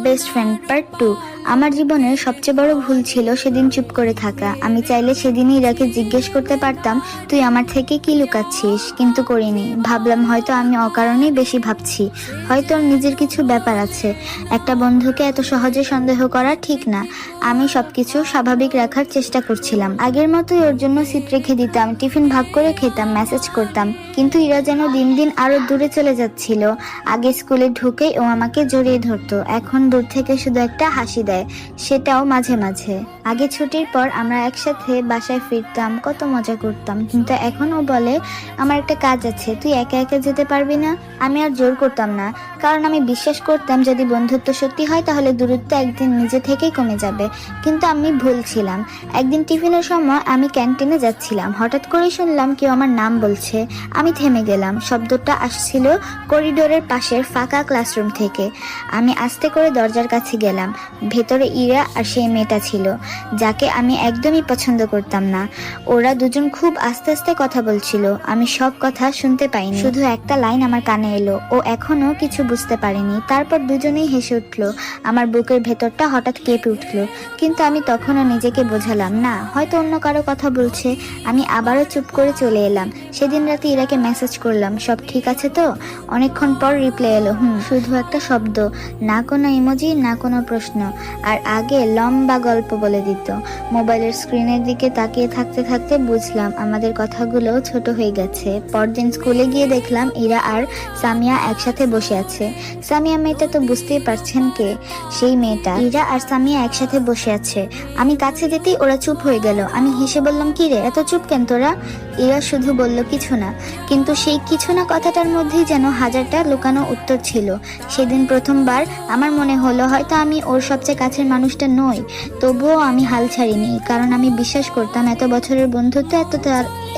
Best friend part 2। আমার জীবনের সবচেয়ে বড় ভুল ছিল সেদিন চুপ করে থাকা। আমি চাইলে সেদিনই ইরাকে জিজ্ঞেস করতে পারতাম, তুই আমার থেকে কি লুকাচ্ছিস, কিন্তু করিনি। ভাবলাম হয়তো আমি অকারণেই বেশি ভাবছি, হয়তো ওর নিজের কিছু ব্যাপার আছে। একটা বন্ধুকে এত সহজে সন্দেহ করা ঠিক না। আমি সবকিছু স্বাভাবিক রাখার চেষ্টা করছিলাম। আগের মতোই ওর জন্য সিট রেখে দিতাম, টিফিন ভাগ করে খেতাম, মেসেজ করতাম। কিন্তু ইরা যেন দিন দিন আরো দূরে চলে যাচ্ছিল। আগে স্কুলে ঢুকেই ও আমাকে জড়িয়ে ধরতো, এখন দূর থেকে শুধু একটা হাসি দেয়, সেটাও মাঝে মাঝে। আগে ছুটির পর আমরা একসাথে বাসায় ফিরতাম, কত মজা করতাম। কিন্তু এখন ও বলে, আমার একটা কাজ আছে, তুই একা একা যেতে পারবি না। আমি আর জোর করতাম না, কারণ আমি বিশ্বাস করতাম যদি বন্ধুত্ব সত্যি হয় তাহলে দূরত্ব একদিন নিজে থেকেই কমে যাবে। কিন্তু আমি ভুল ছিলাম। একদিন টিফিনের সময় আমি ক্যান্টিনে যাচ্ছিলাম, হঠাৎ করে শুনলাম কেউ আমার নাম বলছে। আমি থেমে গেলাম। শব্দটা আসছিল করিডোরের পাশের ফাঁকা ক্লাসরুম থেকে। আমি আস্তে করে দরজার কাছে গেলাম। ভেতরে ইরা আর সেই মেয়েটা ছিল, যাকে আমি একদমই পছন্দ করতাম না। ওরা দুজন খুব আস্তে আস্তে কথা বলছিল। আমি সব কথা শুনতে পাইনি, শুধু একটা লাইন আমার কানে এলো। ও এখনো কিছু বুঝতে পারেনি। তারপর দুজনেই হেসে উঠলো। আমার বুকের ভেতরটা হঠাৎ কেঁপে উঠলো। কিন্তু আমি তখনও নিজেকে বোঝালাম, না, হয়তো অন্য কারো কথা বলছে। আমি আবারও চুপ করে চলে এলাম। সেদিন রাতে ইরাকে মেসেজ করলাম, সব ঠিক আছে তো? অনেকক্ষণ পর রিপ্লাই এলো, শুধু একটা শব্দ, না কোনো ইমোজি, না কোনো প্রশ্ন। আর আগে লম্বা গল্প বলে দিত। মোবাইলের স্ক্রিনের দিকে তাকিয়ে থাকতে থাকতে বুঝলাম আমাদের কথাগুলো ছোট হয়ে গেছে। পরদিন স্কুলে গিয়ে দেখলাম ইরা আর সামিয়া একসাথে বসে আছে। সামিয়া মেয়েটা তো বুঝতেই পারছেন কে, সেই মেয়েটা। ইরা আর সামিয়া একসাথে বসে আছে। আমি কাছে যেতেই ওরা চুপ হয়ে গেল। আমি হেসে বললাম, কি রে, এত চুপ কেন তোরা? ইরা শুধু বলল, কিছু না। কিন্তু সেই কিছু না কথাটার মধ্যেই যেন হাজারটা লুকানো উত্তর ছিল। সেদিন প্রথমবার আমার মনে হলো হয়তো আমি ওর সবচেয়ে কাছের মানুষটা নই। তবুও আমি হাল ছাড়িনি, কারণ আমি বিশ্বাস করতাম এত বছরের বন্ধুত্ব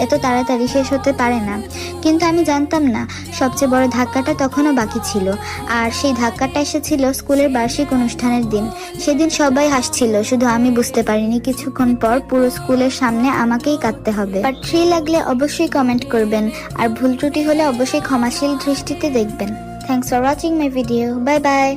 এত তাড়াতাড়ি শেষ হতে পারে না। কিন্তু আমি জানতাম না সবচেয়ে বড় ধাক্কাটা তখনও বাকি ছিল। আর সেই ধাক্কাটা এসেছিল স্কুলের বার্ষিক অনুষ্ঠানের দিন। সেদিন সবাই হাসছিল, শুধু আমি বুঝতে পারিনি কিছুক্ষণ পর পুরো স্কুলের সামনে আমাকেই কাঁদতে হবে। পার্ট 3 লাগলে অবশ্যই কমেন্ট করবেন, আর ভুল ত্রুটি হলে অবশ্যই ক্ষমাশীল দৃষ্টিতে দেখবেন। Thanks for watching my video. Bye bye.